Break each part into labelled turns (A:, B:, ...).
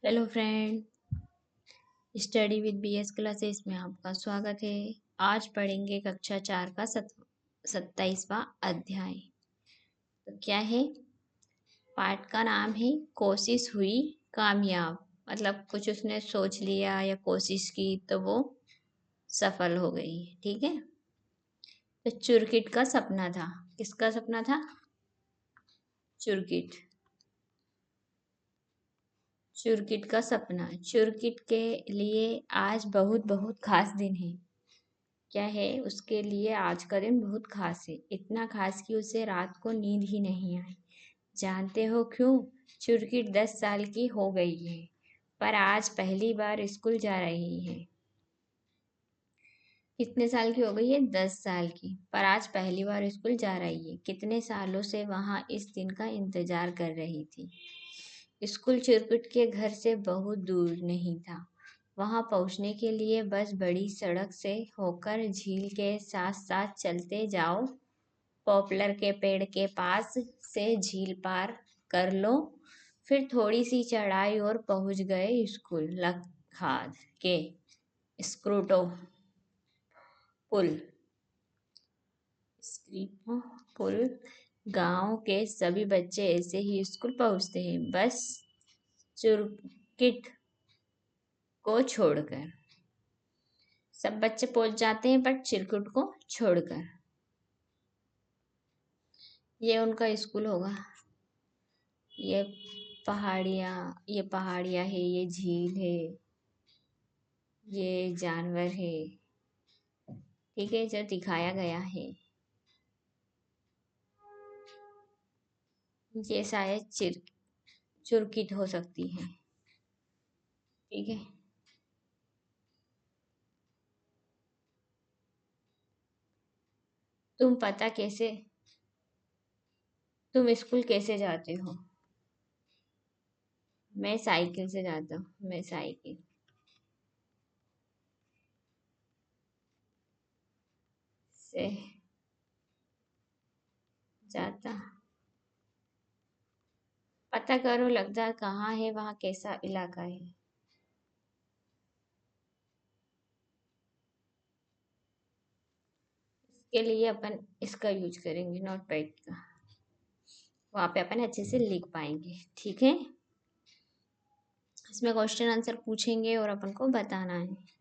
A: Hello friend, study with BS classes में आपका स्वागत है। आज पढ़ेंगे कक्षा 4 का 27वां अध्याय। तो क्या है? पाठ का नाम है कोशिश हुई कामयाब। मतलब कुछ उसने सोच लिया या कोशिश की तो वो सफल हो गई। ठीक है। तो चुरकिट का सपना था। किसका सपना था? चुरकिट। चुरकिट का सपना। चुरकिट के लिए आज बहुत बहुत खास दिन है। क्या है? उसके लिए आज का दिन बहुत खास है। इतना खास कि उसे रात को नींद ही नहीं आई। जानते हो क्यों? चुरकिट 10 साल की हो गई है, पर आज पहली बार स्कूल जा रही है। कितने साल की हो गई है? 10 साल की, पर आज पहली बार स्कूल जा रही है। कितने सालों से वहां इस दिन का इंतजार कर रही थी। स्कूल चिरकुट के घर से बहुत दूर नहीं था। वहां पहुंचने के लिए बस बड़ी सड़क से होकर झील के साथ साथ चलते जाओ। पॉपुलर के पेड़ के पास से झील पार कर लो, फिर थोड़ी सी चढ़ाई और पहुंच गए स्कूल। लखाद के स्क्रूटो पुल। स्क्रीपो पुल। गांव के सभी बच्चे ऐसे ही स्कूल पहुंचते हैं, बस चुरकिट को छोड़कर। सब बच्चे पहुंच जाते हैं पर चिरकुट को छोड़कर। ये उनका स्कूल होगा। ये पहाड़ियाँ है, ये झील है, ये जानवर है। ठीक है, जो दिखाया गया है ये शायद चुरकिट हो सकती है। ठीक है। तुम पता कैसे तुम स्कूल कैसे जाते हो? मैं साइकिल से जाता हूँ। मैं साइकिल से जाता। पता करो लगता कहाँ है, वहाँ कैसा इलाका है। इसके लिए अपन इसका यूज करेंगे, नोटपैड का। वहाँ पे अपन अच्छे से लिख पाएंगे। ठीक है। इसमें क्वेश्चन आंसर पूछेंगे और अपन को बताना है।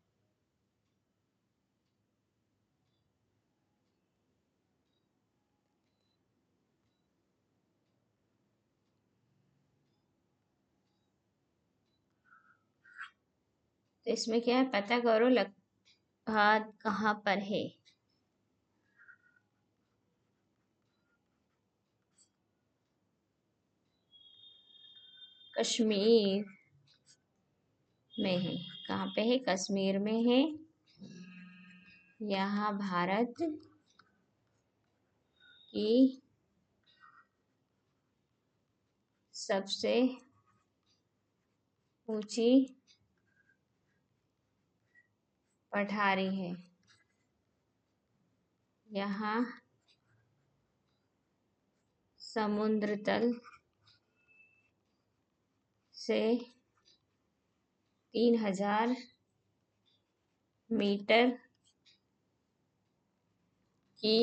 A: तो इसमें क्या है? पता करो हाथ कहाँ पर है। कश्मीर में है। कहाँ पे है? कश्मीर में है। यहाँ भारत की सबसे ऊंची पठारी है। यहाँ समुद्र तल से 3000 मीटर की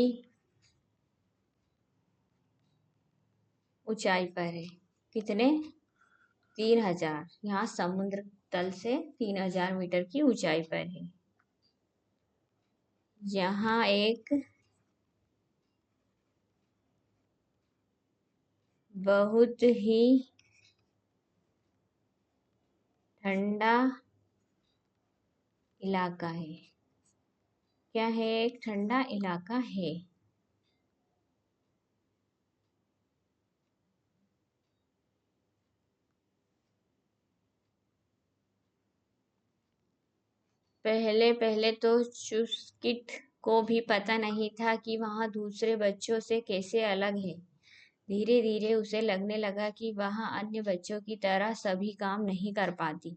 A: ऊंचाई पर है। कितने? 3000। यहाँ समुद्र तल से 3000 मीटर की ऊंचाई पर है। यहाँ एक बहुत ही ठंडा इलाका है। क्या है? एक ठंडा इलाका है। पहले पहले तो चुस्किट को भी पता नहीं था कि वहाँ दूसरे बच्चों से कैसे अलग है। धीरे धीरे उसे लगने लगा कि वहाँ अन्य बच्चों की तरह सभी काम नहीं कर पाती।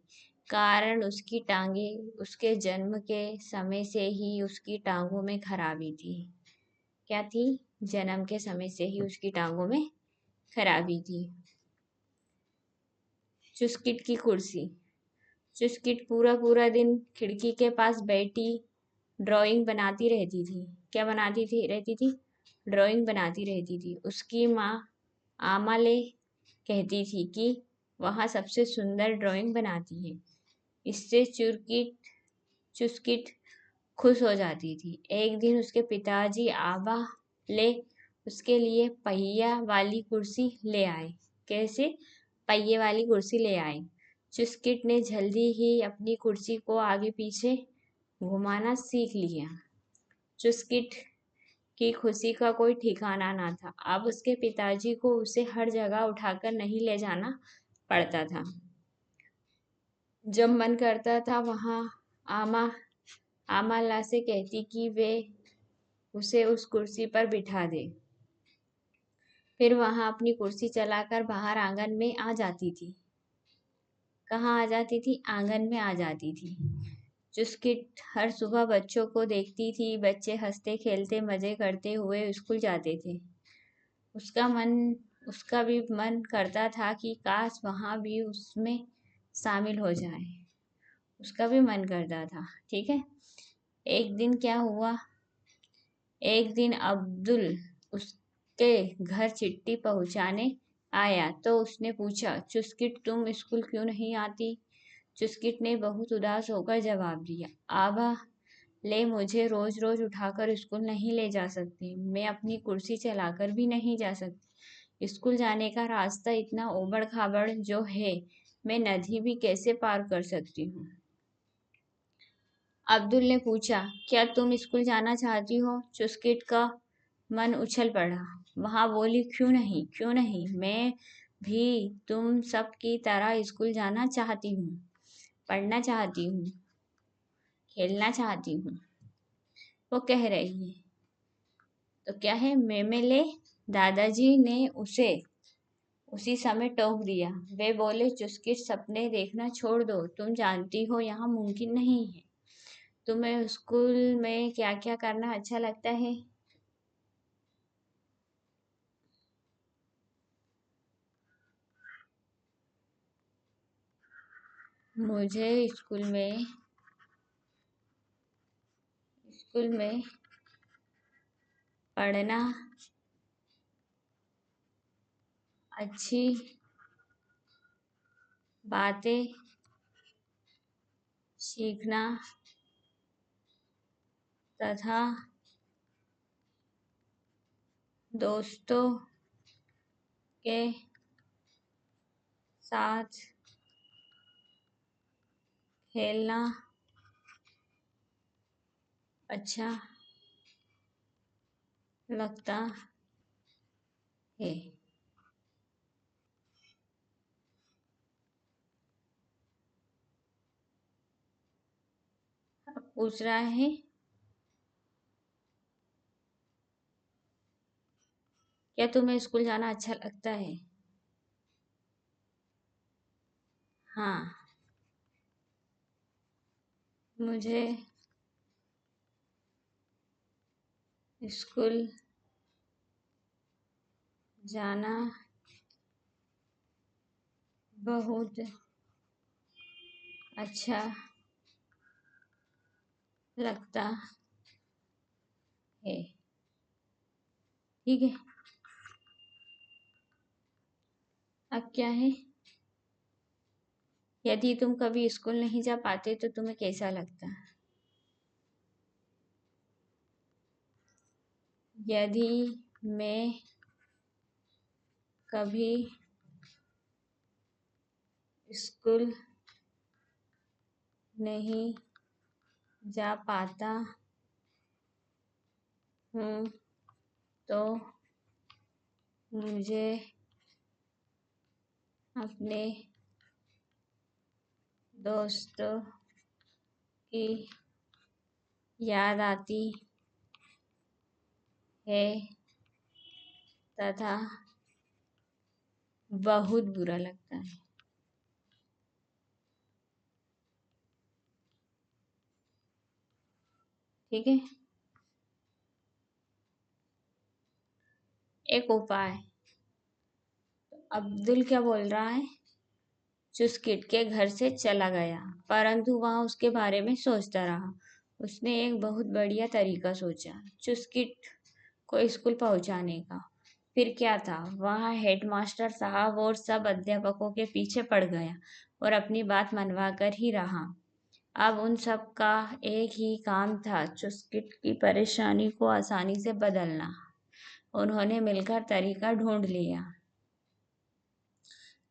A: कारण उसकी टांगे। उसके जन्म के समय से ही उसकी टांगों में खराबी थी। क्या थी? जन्म के समय से ही उसकी टांगों में खराबी थी। चुस्किट की कुर्सी। चुस्किट पूरा पूरा दिन खिड़की के पास बैठी ड्राइंग बनाती रहती थी। क्या बनाती थी रहती थी? ड्राइंग बनाती रहती थी। उसकी माँ आमाले कहती थी कि वह सबसे सुंदर ड्राइंग बनाती है। इससे चुस्किट खुश हो जाती थी। एक दिन उसके पिताजी आबा ले उसके लिए पहिया वाली कुर्सी ले आए। कैसे? पहिए वाली कुर्सी ले आए। चुस्किट ने जल्दी ही अपनी कुर्सी को आगे पीछे घुमाना सीख लिया। चुस्किट की खुशी का कोई ठिकाना ना था। अब उसके पिताजी को उसे हर जगह उठाकर नहीं ले जाना पड़ता था। जब मन करता था वहाँ आमा आमाला से कहती कि वे उसे उस कुर्सी पर बिठा दे। फिर वहाँ अपनी कुर्सी चलाकर बाहर आंगन में आ जाती थी। कहाँ आ जाती थी? आंगन में आ जाती थी। चुस्किट हर सुबह बच्चों को देखती थी। बच्चे हंसते खेलते मजे करते हुए स्कूल जाते थे। उसका मन उसका भी मन करता था कि काश वहाँ भी उसमें शामिल हो जाए। उसका भी मन करता था। ठीक है। एक दिन क्या हुआ? एक दिन अब्दुल उसके घर चिट्ठी पहुंचाने आया तो उसने पूछा, चुस्किट तुम स्कूल क्यों नहीं आती? चुस्किट ने बहुत उदास होकर जवाब दिया, आबा ले मुझे रोज रोज उठाकर स्कूल नहीं ले जा सकती। मैं अपनी कुर्सी चलाकर भी नहीं जा सकती। स्कूल जाने का रास्ता इतना ओबड़ खाबड़ जो है, मैं नदी भी कैसे पार कर सकती हूँ? अब्दुल ने पूछा, क्या तुम स्कूल जाना चाहती हो? चुस्किट का मन उछल पड़ा। वहाँ बोली, क्यों नहीं, क्यों नहीं, मैं भी तुम सब की तरह स्कूल जाना चाहती हूँ, पढ़ना चाहती हूँ, खेलना चाहती हूँ। वो कह रही है तो क्या है? मेमेले दादाजी ने उसे उसी समय टोक दिया। वे बोले, चुस्किट सपने देखना छोड़ दो, तुम जानती हो यहाँ मुमकिन नहीं है। तुम्हें स्कूल में क्या क्या करना अच्छा लगता है? मुझे स्कूल में पढ़ना, अच्छी बातें सीखना तथा दोस्तों के साथ खेलना अच्छा लगता है। अब पूछ रहा है, क्या तुम्हें स्कूल जाना अच्छा लगता है? हाँ, मुझे स्कूल जाना बहुत अच्छा लगता है। ठीक है। अब क्या है? यदि तुम कभी स्कूल नहीं जा पाते तो तुम्हें कैसा लगता? यदि मैं कभी स्कूल नहीं जा पाता हूँ तो मुझे अपने दोस्तों की याद आती है तथा बहुत बुरा लगता है। ठीक है। एक उपाय। अब्दुल क्या बोल रहा है? चुस्किट के घर से चला गया, परंतु वह उसके बारे में सोचता रहा। उसने एक बहुत बढ़िया तरीका सोचा चुस्किट को स्कूल पहुंचाने का। फिर क्या था, वह हेडमास्टर साहब और सब अध्यापकों के पीछे पड़ गया और अपनी बात मनवा कर ही रहा। अब उन सब का एक ही काम था, चुस्किट की परेशानी को आसानी से बदलना। उन्होंने मिलकर तरीका ढूंढ लिया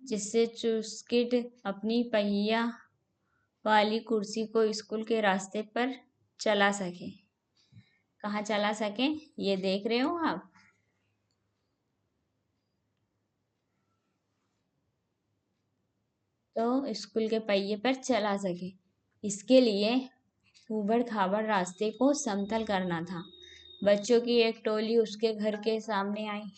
A: जिससे चुस्किट अपनी पहिया वाली कुर्सी को स्कूल के रास्ते पर चला सके। कहाँ चला सके, ये देख रहे हो आप। तो स्कूल के पहिए पर चला सके, इसके लिए ऊबड़ खाबड़ रास्ते को समतल करना था। बच्चों की एक टोली उसके घर के सामने आई।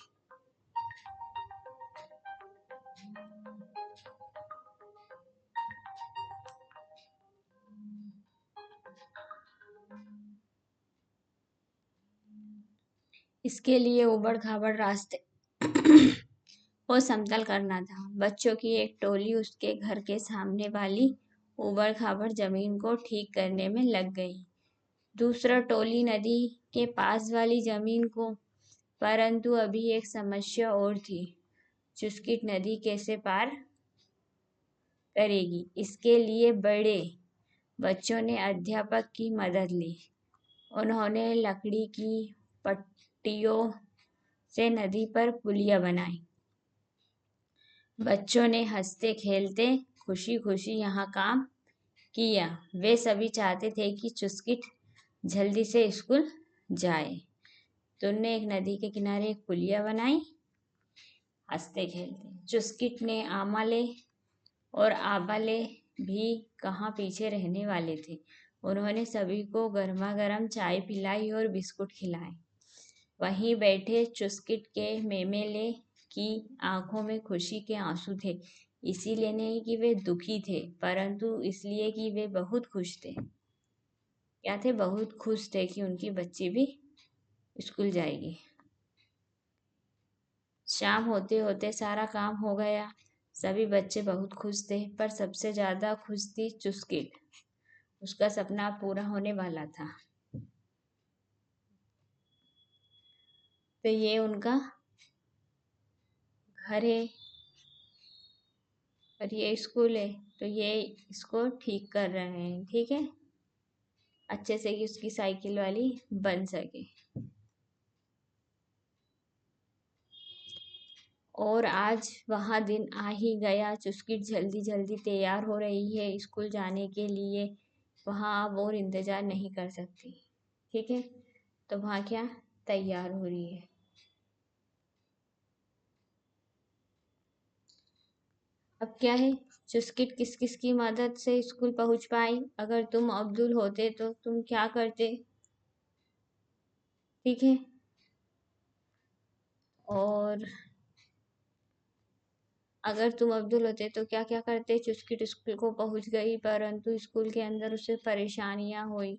A: इसके लिए ऊबड़ खाबड़ रास्ते को समतल करना था। बच्चों की एक टोली उसके घर के सामने वाली ऊबड़ खाबड़ जमीन को ठीक करने में लग गई। दूसरा टोली नदी के पास वाली जमीन को। परंतु अभी एक समस्या और थी, चुस्किट नदी कैसे पार करेगी। इसके लिए बड़े बच्चों ने अध्यापक की मदद ली। उन्होंने लकड़ी की पट्टियों से नदी पर पुलिया बनाई। बच्चों ने हंसते खेलते खुशी खुशी यहाँ काम किया। वे सभी चाहते थे कि चुस्किट जल्दी से स्कूल जाए। तुमने एक नदी के किनारे एक पुलिया बनाई। हंसते खेलते चुस्किट ने आमाले और आबाले भी कहाँ पीछे रहने वाले थे। उन्होंने सभी को गर्मा गर्म चाय पिलाई और बिस्कुट खिलाए। वहीं बैठे चुस्किट के मेमेले की आंखों में खुशी के आंसू थे। इसीलिए नहीं कि वे दुखी थे, परंतु इसलिए कि वे बहुत खुश थे। क्या थे, बहुत खुश थे कि उनकी बच्ची भी स्कूल जाएगी। शाम होते होते सारा काम हो गया। सभी बच्चे बहुत खुश थे, पर सबसे ज्यादा खुश थी चुस्किट। उसका सपना पूरा होने वाला था। तो ये उनका घर है और ये स्कूल है, तो ये इसको ठीक कर रहे हैं, ठीक है, अच्छे से कि उसकी साइकिल वाली बन सके। और आज वहाँ दिन आ ही गया। चुस्किट जल्दी जल्दी तैयार हो रही है स्कूल जाने के लिए। वहाँ अब और इंतजार नहीं कर सकती, ठीक है। तो वहाँ क्या तैयार हो रही है। अब क्या है, चुस्किट किस किस की मदद से स्कूल पहुंच पाई। अगर तुम अब्दुल होते तो तुम क्या करते, ठीक है। और अगर तुम अब्दुल होते तो क्या क्या करते। चुस्किट स्कूल को पहुंच गई, परंतु स्कूल के अंदर उसे परेशानियां हुई।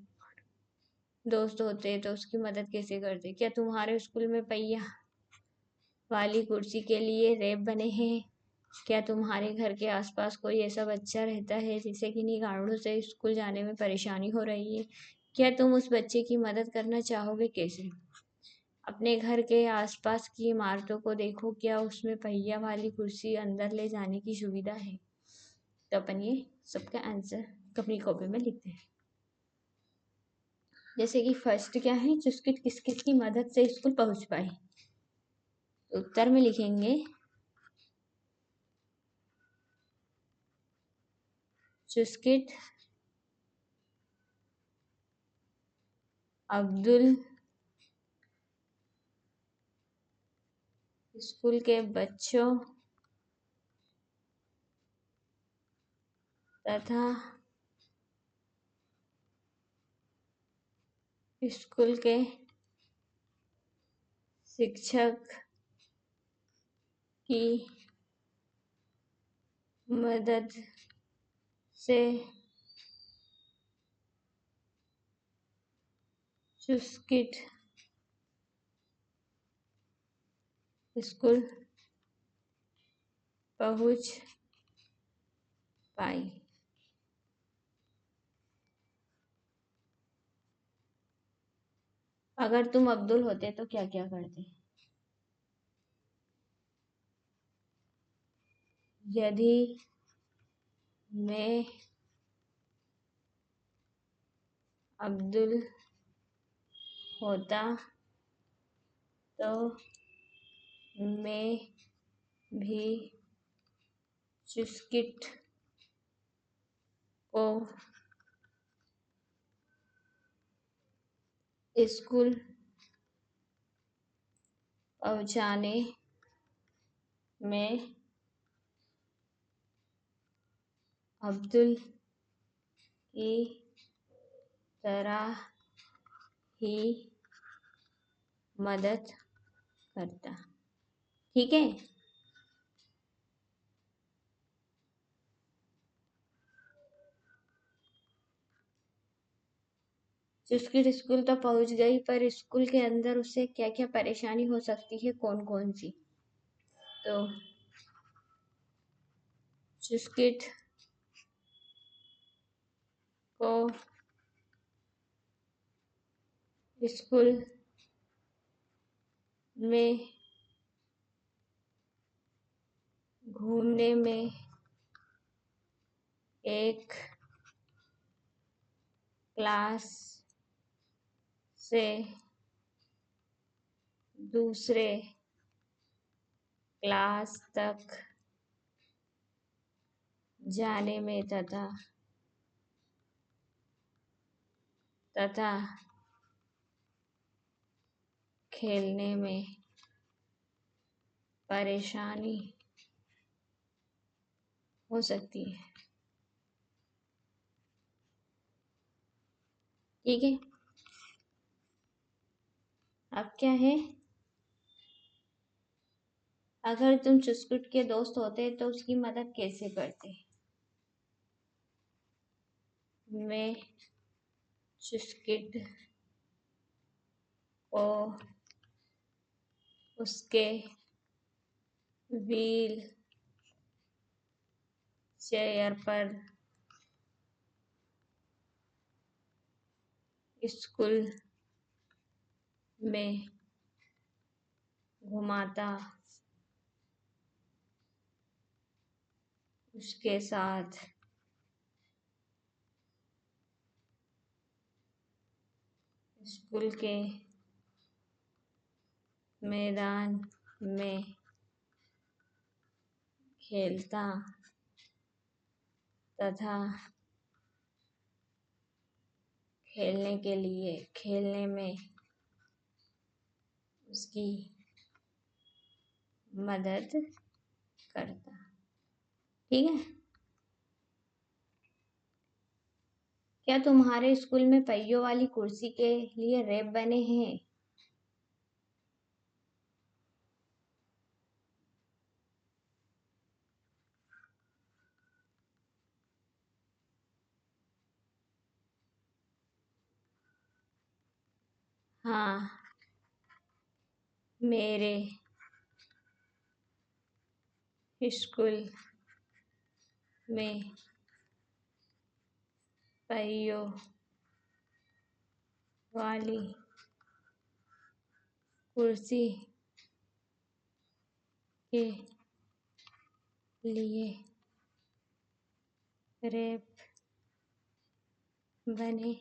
A: दोस्त होते तो उसकी मदद कैसे करते। क्या तुम्हारे स्कूल में पहिया वाली कुर्सी के लिए रैप बने हैं। क्या तुम्हारे घर के आसपास कोई ऐसा बच्चा रहता है जिसे किन्हीं कारणों से स्कूल जाने में परेशानी हो रही है। क्या तुम उस बच्चे की मदद करना चाहोगे, कैसे। अपने घर के आसपास की इमारतों को देखो, क्या उसमें पहिया वाली कुर्सी अंदर ले जाने की सुविधा है। तो अपन ये सबका आंसर अपनी कॉपी में लिखते हैं। जैसे कि फर्स्ट क्या है, चुस्किट किस किस की मदद से स्कूल पहुंच पाई। तो उत्तर में लिखेंगे चुस्किट अब्दुल स्कूल के बच्चों तथा स्कूल के शिक्षक की मदद से चुस्किट स्कूल पहुंच पाई। अगर तुम अब्दुल होते तो क्या क्या करते? यदि मैं अब्दुल होता तो मैं भी चुस्किट को स्कूल पहुंचाने में अब्दुल की तरह ही मदद करता। ठीक है। चुस्किट स्कूल तो पहुंच गई, पर स्कूल के अंदर उसे क्या क्या परेशानी हो सकती है, कौन कौन सी? तो चुस्किट को स्कूल में घूमने में एक क्लास से दूसरे क्लास तक जाने में तथा खेलने में परेशानी हो सकती है। ठीक है। अब क्या है, अगर तुम चुस्कुट के दोस्त होते तो उसकी मदद कैसे करते? मैं चुस्किट को उसके व्हील चेयर पर स्कूल में घुमाता, उसके साथ स्कूल के मैदान में खेलता तथा खेलने में उसकी मदद करता। ठीक है। क्या तुम्हारे स्कूल में पहियों वाली कुर्सी के लिए रैप बने हैं? हाँ, मेरे स्कूल में पहियों वाली कुर्सी के लिए रैप बने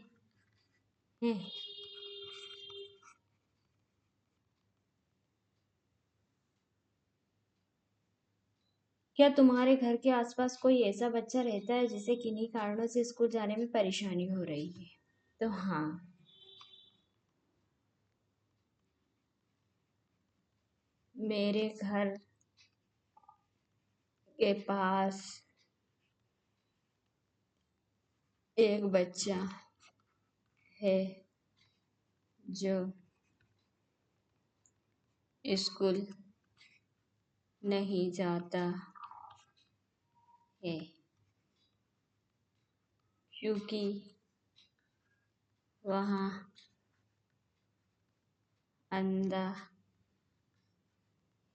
A: हैं। क्या तुम्हारे घर के आसपास कोई ऐसा बच्चा रहता है जिसे किन्हीं कारणों से स्कूल जाने में परेशानी हो रही है? तो हाँ, मेरे घर के पास एक बच्चा है जो स्कूल नहीं जाता है क्योंकि वहाँ अंधा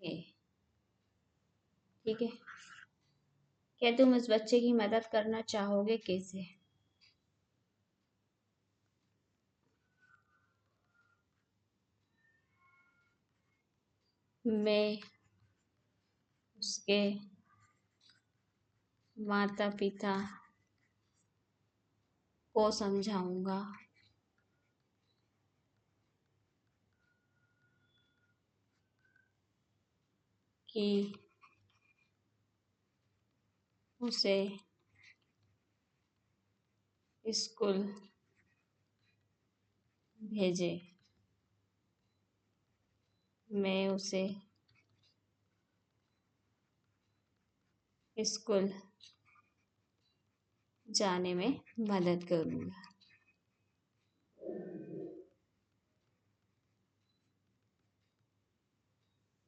A: है। ठीक है। क्या तुम उस बच्चे की मदद करना चाहोगे? कैसे? मैं उसके माता पिता को समझाऊंगा कि उसे स्कूल भेजे। मैं उसे स्कूल जाने में मदद करूंगा।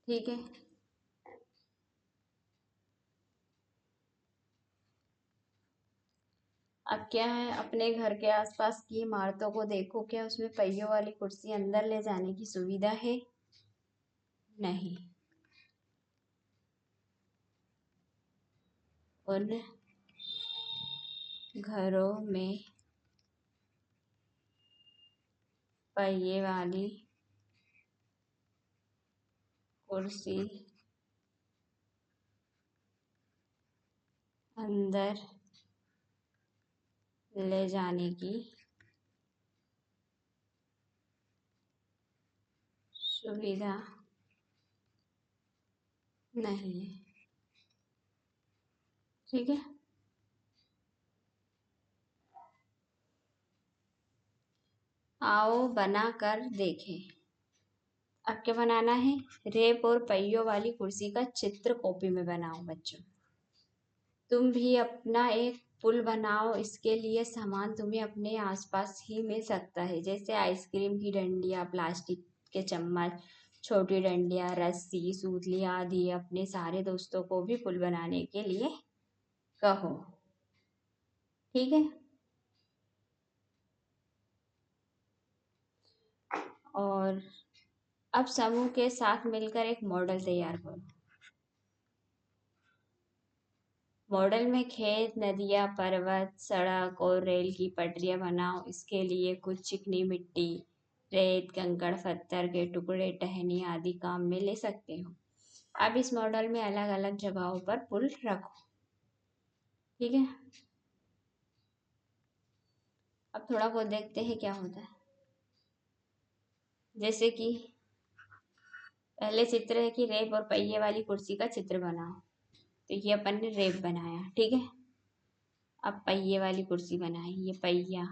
A: ठीक है। अब क्या है, अपने घर के आसपास की इमारतों को देखो, क्या उसमें पहियों वाली कुर्सी अंदर ले जाने की सुविधा है? नहीं। उन घरों में पहिए वाली कुर्सी अंदर ले जाने की सुविधा नहीं है। ठीक है। आओ बना कर देखें। अब क्या बनाना है? रेप और पहियों वाली कुर्सी का चित्र कॉपी में बनाओ बच्चों। तुम भी अपना एक पुल बनाओ। इसके लिए सामान तुम्हें अपने आसपास ही मिल सकता है, जैसे आइसक्रीम की डंडियाँ, प्लास्टिक के चम्मच, छोटी डंडियाँ, रस्सी, सूतली आदि। अपने सारे दोस्तों को भी पुल बनाने के लिए कहो। ठीक है। और अब समूह के साथ मिलकर एक मॉडल तैयार करो। मॉडल में खेत, नदियाँ, पर्वत, सड़क और रेल की पटरियाँ बनाओ। इसके लिए कुछ चिकनी मिट्टी, रेत, कंकड़, पत्थर के टुकड़े, टहनी आदि काम में ले सकते हो। अब इस मॉडल में अलग अलग जगहों पर पुल रखो। ठीक है। अब थोड़ा बहुत देखते हैं क्या होता है। जैसे कि पहले चित्र है कि रेप और पहिए वाली कुर्सी का चित्र बनाओ। तो ये अपन ने रेप बनाया। ठीक है। अब पहिए वाली कुर्सी बनाई, ये पहिया।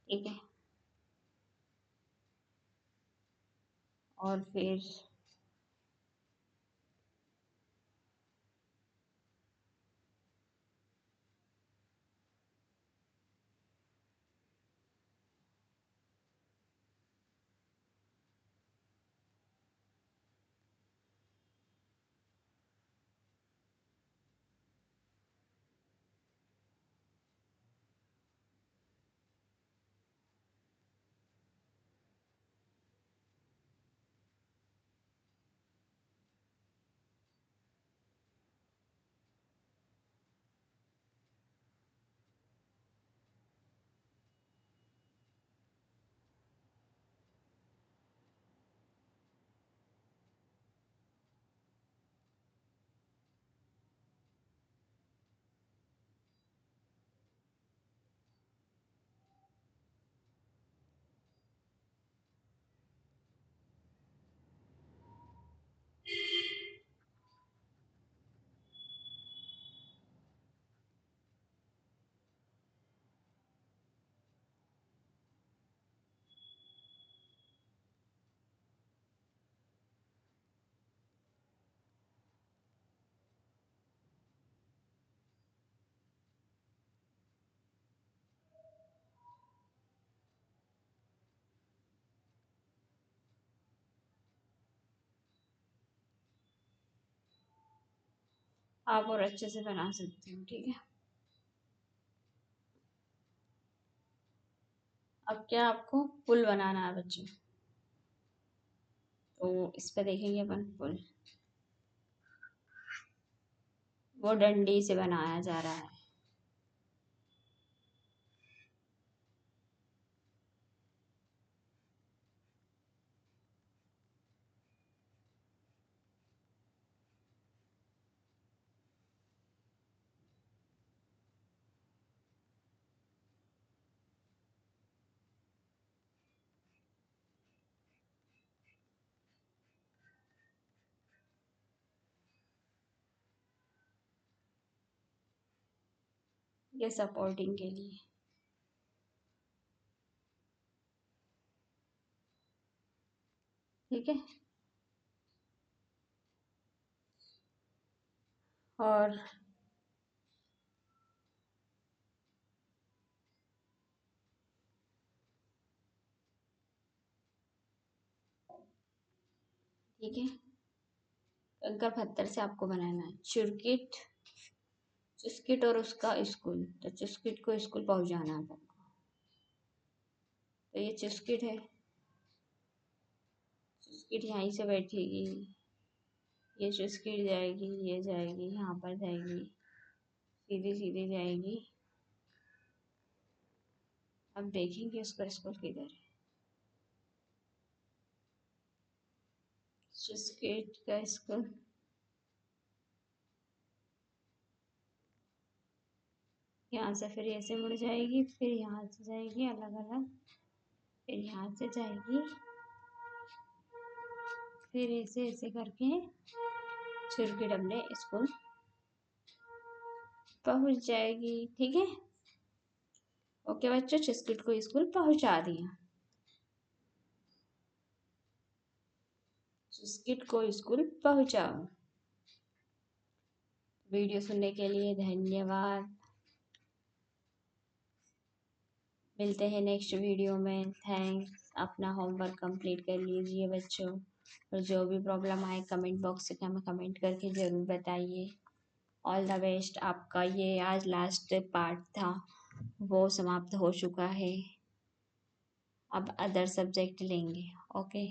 A: ठीक है। और फिर आप और अच्छे से बना सकते हो। ठीक है। अब क्या आपको पुल बनाना है बच्चों। तो इस पर देखेंगे अपन फुल। वो डंडी से बनाया जा रहा है। ये सपोर्टिंग के लिए। ठीक है। और ठीक है, कंकर पत्थर से आपको बनाना है चुरकिट। चुस्किट और उसका स्कूल, तो चुस्किट को स्कूल पहुंचाना है आपको। तो ये चुस्किट है, चुस्किट यहीं से बैठेगी। ये चुस्किट जाएगी, ये जाएगी, यहाँ पर जाएगी, सीधी सीधी जाएगी। अब देखेंगे उसका स्कूल किधर है। चुस्किट का स्कूल यहाँ से फिर ऐसे मुड़ जाएगी, फिर यहाँ से जाएगी अलग अलग, फिर यहाँ से जाएगी, फिर ऐसे ऐसे करके चुरकी डबले स्कूल पहुंच जाएगी। ठीक है। ओके बच्चों, चिस्किट को स्कूल पहुंचा दिया। चिस्किट को स्कूल पहुंचाओ। वीडियो सुनने के लिए धन्यवाद। मिलते हैं नेक्स्ट वीडियो में। थैंक्स। अपना होमवर्क कंप्लीट कर लीजिए बच्चों, और जो भी प्रॉब्लम आए कमेंट बॉक्स से हमें कमेंट करके ज़रूर बताइए। All the best. आपका ये आज लास्ट पार्ट था, वो समाप्त हो चुका है। अब अदर सब्जेक्ट लेंगे। ओके।